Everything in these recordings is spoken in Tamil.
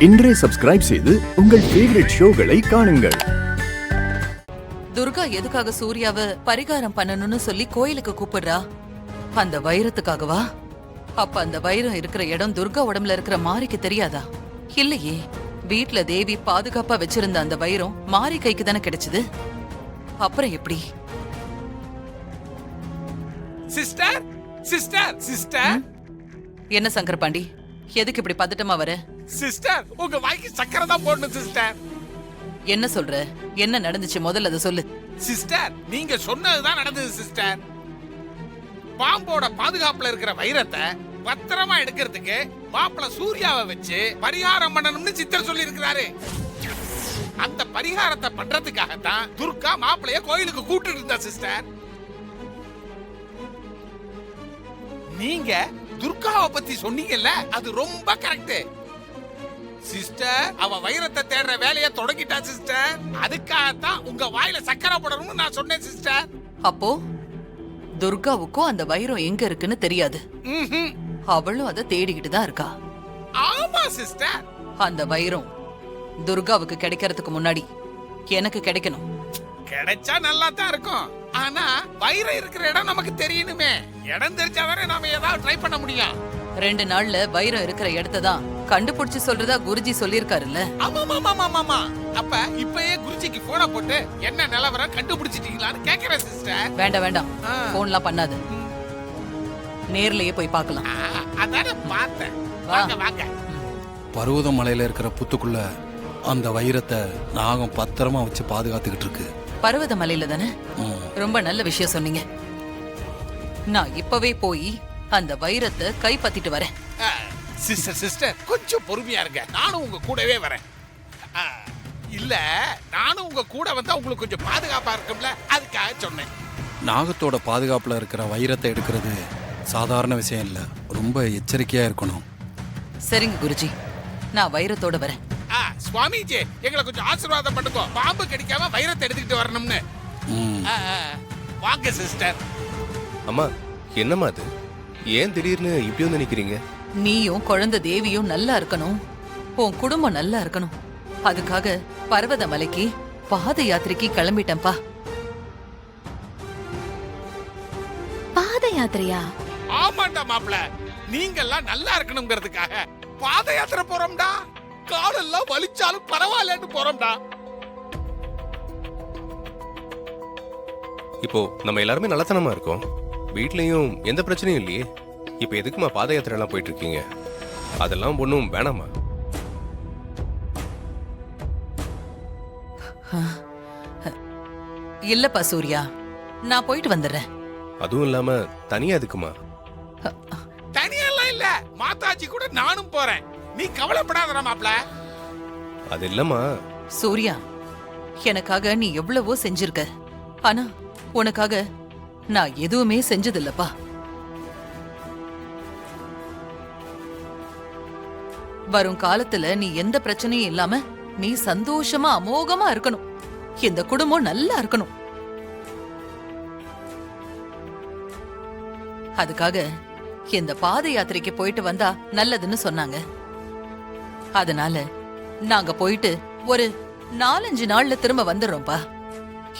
இன்றே சப்ஸ்கிரைப் செய்து உங்கள் ஃபேவரட் ஷோகளை காணுங்கள். துர்கா எதுக்காக சூர்யாவை பரிகாரம் பண்ணணும்னு சொல்லி கோயிலுக்கு கூப்பிடுறா? அந்த வைரத்துக்காகவா? அப்ப அந்த வைரம் இருக்கிற இடம் துர்கா உடம்புல இருக்கிற மாரிக்கு தெரியாதா? இல்லையே, வீட்ல தேவி பாதுகாப்பா வச்சிருந்த அந்த வைரம் மாரி கைக்கு தானே கிடைச்சது. அப்புறம் எப்படி? சிஸ்டர் சிஸ்டர் சிஸ்டர் என்ன சங்கர் பாண்டி, எதுக்கு இப்படி பதட்டமா வர? சிஸ்டர், உங்க வாய்க்கு சக்கரை தான் போடணும் சிஸ்டர். என்ன சொல்ற? என்ன நடந்துச்சு முதல்ல அதை சொல்லு. சிஸ்டர், நீங்க சொன்னதுதான் நடந்தது சிஸ்டர். பாம்போட பாதுகாப்புல இருக்கிற வைரத்தை பத்திரமா எடுக்கிறதுக்கு மாப்பிள்ள சூர்யாவை வச்சு பரிகாரம் பண்ணணும்னு சித்தர் சொல்லி இருக்கிறாரு. அந்த பரிகாரத்தை பண்றதுக்காகத்தான் துர்கா மாப்பிளைய கோயிலுக்கு கூட்டிட்டு இருந்தா சிஸ்டர். நீங்க துர்காவை பத்தி சொன்னீங்கல்ல, அது ரொம்ப கரெக்ட் சிஸ்டர். அவ வைரத்தை தேடுற வேலையை தொடங்கிட்டா சிஸ்டர். அதுக்காகத்தான் உங்க வாயில சக்கரை போடணும்னு நான் சொன்னேன் சிஸ்டர். அப்போ துர்காவுக்கும் அந்த வைரம் எங்க இருக்குன்னு தெரியாது. அவளும் அதை தேடிக்கிட்டு தான் இருக்கா. ஆமா சிஸ்டர். அந்த வைரம் துர்காவுக்கு கிடைக்கிறதுக்கு முன்னாடி எனக்கு கிடைக்கணும். கிடைச்சா நல்லா தான் இருக்கும். ஆனா வைரம் இருக்கிற இடம் நமக்கு தெரியணுமே. இடம் தெரிஞ்சாதானே நாம ஏதாவது ட்ரை பண்ண முடியும். 2 நாள்ல வைரம் இருக்கிற இடத்தை தான் கண்டுபிடிச்சு சொல்றதா குருஜி சொல்லிருக்காருல்ல. ஆமா. அப்ப இப்பயே குருஜிக்கு போன போட்டு என்ன நிலவரம் கண்டுபிடிச்சிட்டீங்களான்னு கேக்குறேன் சிஸ்டர். வேண்டாம், போன்லாம் பண்ணாது. நேர்லயே போய் பார்க்கலாம். அதானே பார்த்தேன். வாங்க. பர்வத மலையில இருக்கிற புத்துக்குள்ள அந்த வைரத்தை நாகம் பத்திரமா வச்சு பாதுகாத்துக்கிட்டு இருக்கு. பர்வத மலையில தானே? ரொம்ப நல்ல விஷயம் சொன்னீங்க. நான் இப்பவே போய் அந்த வைரத்தை கைப்பத்திட்டு வரேன். சிஸ்டர், கொஞ்சம் பொறுமையா இருங்க. நானும் உங்க கூடவே வரேன். இல்ல, நானும் உங்க கூட வந்தா உங்களுக்கு கொஞ்சம் பாதுகாப்பா இருக்கும்ல, அதுக்காக சொன்னேன். நாகத்தோட பாதுகாப்புல இருக்கிற வைரத்தை எடுக்கிறது சாதாரண விஷயம் இல்ல, ரொம்ப எச்சரிக்கையா இருக்கணும். சரிங்க குருஜி, நான் வைரத்தோட வரேன். சுவாமிஜி, எங்களை கொஞ்சம் ஆசீர்வாதம் பண்ணுங்க. பாம்பு கடிக்காம வைரத்தை எடுத்துக்கிட்டு வரணும்னு. வாங்க சிஸ்டர். அம்மா, என்னம்மா அது? ஏன் திடீர்னு இப்படி வந்து நிக்கிறீங்க? நீயும் குழந்தை தேவியும் நல்லா இருக்கணும், உன் குடும்பம் நல்லா இருக்கணும். அதுக்காக பர்வத மலைக்கு பாத யாத்திரைக்கு கிளம்பிட்டேன்பா. பாத யாத்திரையா? ஆமாண்டா மாப்ள, நீங்க எல்லாம் நல்லா இருக்கணும்ங்கிறதுக்காக பாத யாத்திரை போறோம்டா. காலெல்லாம் வலிச்சாலும் பரவாயில்லன்னு போறோம்டா. இப்போ நம்ம எல்லாருமே நல்லத்தனமா இருக்கோம், வீட்லயும் எந்த பிரச்சனையும் இல்லையே. இப்போ எதுக்குமா பாத யாத்திரை எல்லாம் போயிட்டு இருக்கீங்க? அதெல்லாம் ஒன்றும் வேணாமா? இல்லப்பா சூர்யா, நான் போயிட்டு வந்துடுறேன். அதுவும் இல்லாம தனியா எதுக்குமா? தனியெல்லாம் இல்ல, மாதாஜி கூட நானும் போறேன். நீ கவலைப்படாதடா மாப்ள. அது இல்லம்மா. சூர்யா, எனக்காக நீ எவ்வளவோ செஞ்சிருக்க, ஆனா உனக்காக நான் எதுவுமே செஞ்சதில்லப்பா. வரும் காலத்துல நீ எந்த பிரச்சனையும் இல்லாம நீ சந்தோஷமா அமோகமா இருக்கணும். இந்த குடும்பம் நல்லா இருக்கணும். அதுக்காக இந்த பாத யாத்திரைக்கு போயிட்டு வந்தா நல்லதுன்னு சொன்னாங்க. அதனால நாங்க போயிட்டு ஒரு 4-5 நாள்ல திரும்ப வந்துடுறோம்பா.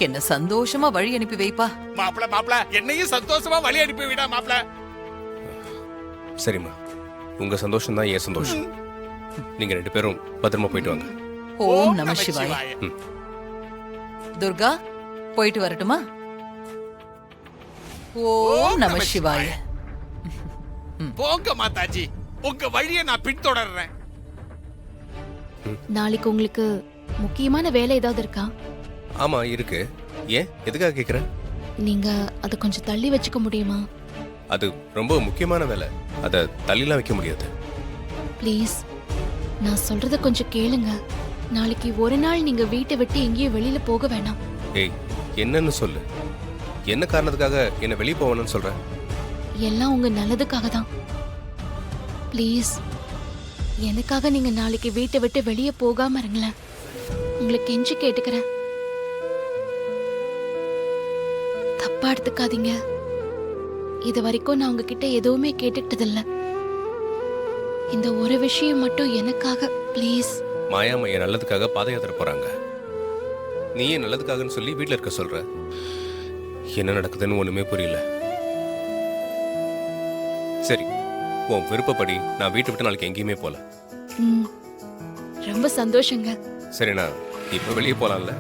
என்ன சந்தோஷமா வழி அனுப்பி வைப்பா. மாப்ள, என்னையும் சந்தோஷமா வழி அனுப்பி விடா மாப்ள. சரிம்மா, உங்க சந்தோஷம் தான் என் சந்தோஷம். நீங்க 2 பேரும் பத்திரமா போயிட்டு வாங்க. ஓம் நம சிவாய. துர்கா, போயிட்டு வரட்டுமா? ஓம் நம சிவாய. போங்க மாதாஜி, உங்க வழியை நான் பின்தொடர்றேன். நாளைக்கு உங்களுக்கு முக்கியமான வேலை ஏதாவது இருக்கா? ஆமா இருக்கு. ஏன், எதுக்காக கேக்குற? நீங்க அதை கொஞ்சம் தள்ளி வச்சுக்க முடியுமா? அது ரொம்ப முக்கியமான வேலை, அதை தள்ளிலாம் வைக்க முடியாது. ப்ளீஸ், நான் சொல்றத கொஞ்சம் கேளுங்க. நாளைக்கு ஒரு நாள் நீங்க வீட்டை விட்டு எங்கேயும் வெளியில போக வேணாம். ஏய், என்னன்னு சொல்லு. என்ன காரணத்துக்காக என்ன வெளியே போகணும்னு சொல்ற? எல்லாம் உங்க நல்லதுக்காக தான். ப்ளீஸ், எனக்காக நீங்க நாளைக்கு வீட்டை விட்டு வெளியே போகாம இருங்களேன். உங்களுக்கு கெஞ்சி கேட்டுக்கிறேன். தப்பா எடுத்துக்காதீங்க. இது வரைக்கும் நான் உங்ககிட்ட எதுவுமே கேட்டுக்கிட்டதில்ல. இந்த ஒரு விஷயம் மட்டும் எனக்காக ப்ளீஸ். மாயாம என் நல்லதுக்காக பாத யாத்திரை போறாங்க. நீ என் நல்லதுக்காகன்னு சொல்லி வீட்டில் இருக்க சொல்ற. என்ன நடக்குதுன்னு ஒண்ணுமே புரியல. சரி, உன் விருப்பப்படி நான் வீட்டை விட்டு நாளைக்கு எங்கேயுமே போல. ரொம்ப சந்தோஷங்க. சரி, நான் இப்ப வெளியே போலாம்ல?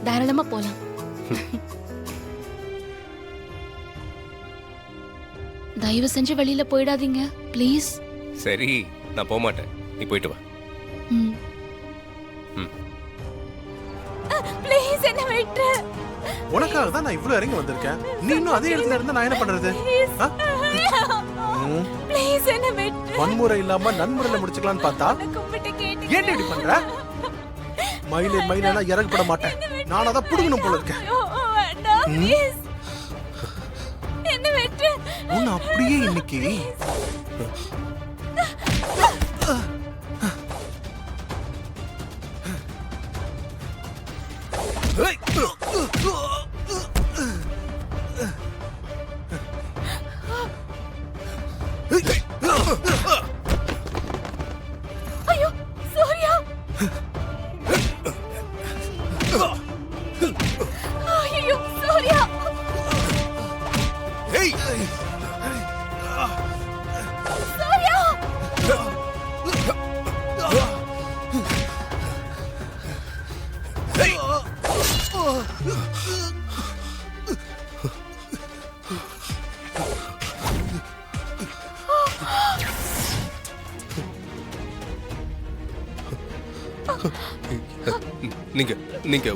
தாராளமா போலாம். தயவு செஞ்சு வெளியில போயிடாதீங்க ப்ளீஸ். சரி, நான் போக மாட்டேன். நீ போயிட்டு வா. ப்ளீஸ் என்ன விட்டு. உனக்காக தான் நான் இவ்வளவு இறங்கி வந்திருக்கேன். நீ இன்னும் அதே இடத்துல இருந்தா நான் என்ன பண்றது? ப்ளீஸ் என்ன விட்டு. வன்முறை இல்லாம நன்முறையில முடிச்சுக்கலாம்னு பார்த்தா ஏன் இப்படி பண்ற? மயிலே இறக்கப்பட மாட்டேன். நான் அதை புடுங்கணும் போல இருக்கேன். உன்னை அப்படியே இன்னைக்கு ஐயோ சூர்யா. ஐயோ சூர்யா. ஏய், சூர்யா. நீங்க நீங்க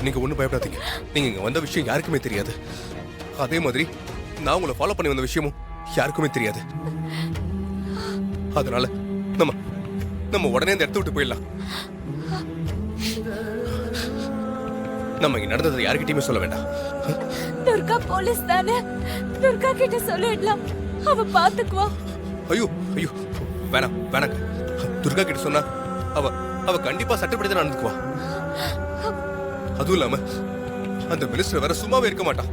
நீங்க ஒண்ணும் பயப்படாதீங்க. நீங்க இங்க வந்த விஷயம் யாருக்குமே தெரியாது. அதே மாதிரி நான் உங்களை ஃபாலோ பண்ணி வந்த விஷயமும் யாருக்குமே தெரியாது. அதனால நம்ம நம்ம உடனே இந்த இடத்த விட்டு போயிடலாம். நம்ம இங்க நடந்ததை யாருக்கிட்டயுமே சொல்ல வேண்டாம். துர்கா போலீஸ் தானே, துர்கா கிட்ட சொல்லிடலாம், அவ பாத்துக்குவா. ஐயோ ஐயோ, வேணாம் வேணாங்க. துர்கா கிட்ட சொன்னா அவ அவ கண்டிப்பா சட்டப்படி தான் நடந்துக்குவா. அதுவும் இல்லாம அந்த மினிஸ்டர் வேற சும்மாவே இருக்க மாட்டான்.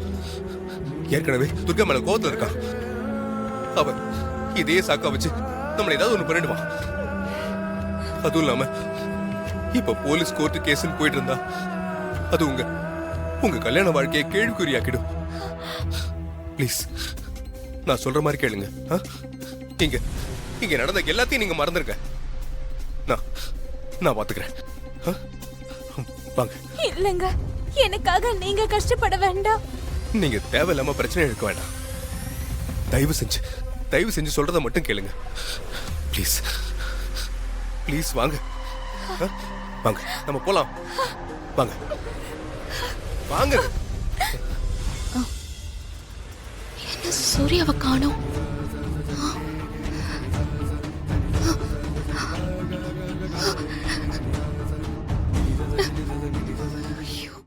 ஏற்கனவே துர்கா மேல கோவத்துல இருக்கான். அவ இதே சாக்கா வச்சு நம்மள ஏதாவது ஒண்ணு பண்ணிடுவான். அதுவும் இல்லாம இப்ப போலீஸ் கோர்ட்டு கேஸ்ன்னு போயிட்டு இருந்தா அது உங்க கல்யாண வாழ்க்கையை கேள்விக்குறியாக்கிடும். ப்ளீஸ், நான் சொல்ற மாதிரி கேளுங்க. இங்க நடந்த எல்லாத்தையும் நீங்க மறந்துருங்க. நான் பாத்துக்கிறேன். வாங்க. இல்லங்க, எனக்காக நீங்க கஷ்டப்பட வேண்டாம். நீங்க தேவையில்லாம பிரச்சனை எடுக்க வேண்டாம். தயவு செஞ்சு சொல்றத மட்டும் கேளுங்க. ப்ளீஸ் ப்ளீஸ் வாங்க. வாங்க, நம்ம போலாம். வாங்க வாங்க. என்ன சூர்யாவை காணோம்?